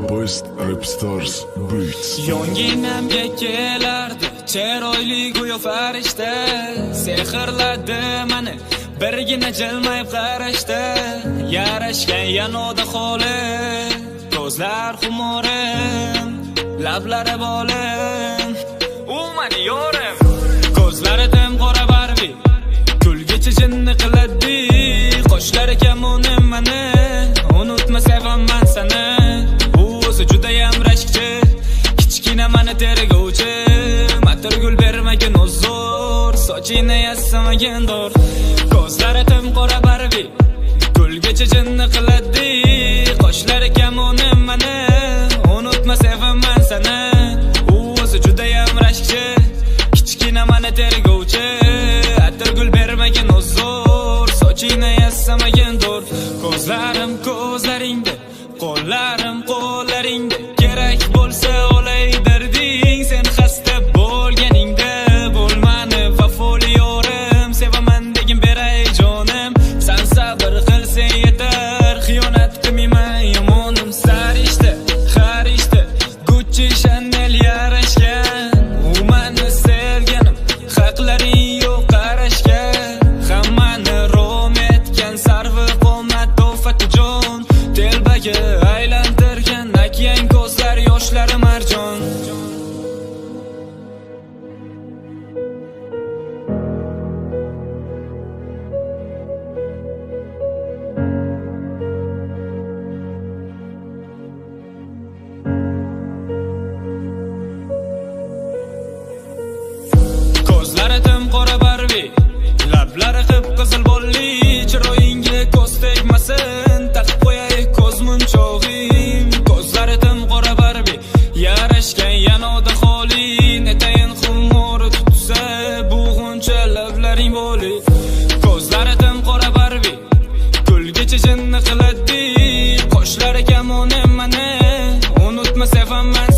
Post Rap Stars Beats. Yonginamga kelardi chiroyli go'yo farishta, sehrladi meni birgina jilmayib qarashda. Yarashgan yanoda holi, ko'zlar xumorim, lablari bolim, u meni yorim. Ko'zlari tim qora Barbie, kulgichi jinni qiladi. Qoshlari kamonim meni, unutma sevaman seni. U o'zi judayam rashkchi, kichkina meni tergovchi. Matirgul bermagin uzr, sochini yassamagin dur. Ko'zlari tim qora Barbie, kulgichi jinni qiladi. Qoshlari kamonim meni, unutma sevaman seni. U o'zi judayam rashkchi, kichkina meni tergovchi. Atirgul bermagin uzr, sochini yassamagin dur. Ko'zlarim ko'zlaringda, qo'llarim qo'llaringda. Kerak bo'lsa olay darding, sen xasta bo'lganingda. Bo'lmani vafoli yorim, sevaman degin beray jonim. Sen sabr qilsang yetar, xiyonat qilmayman yomonim. Sarishta, xarishta, Gucci, Chanel yarashgan. U meni sevganim, haqlaring yo'q qarashga. Hammani rom etgan sarvi qomat to'fati jon. Telbaga aylantirgan akang ko'zlar yoshlari marjon. Ko'zlari tim qora Barbie, lablari qip-qizil bolli. Chiroyingga ko'z tegmasin, taqib qo'yay ko'z munchog'im. Ko'zlari tim qora Barbie, yarashgan yanoda holi. Netayin xumori tutsa, bug'uncha lablaring boli. Ko'zlari tim qora Barbie, kulgichi jinni qiladi. Qoshlari kamonim meni, unutma sevaman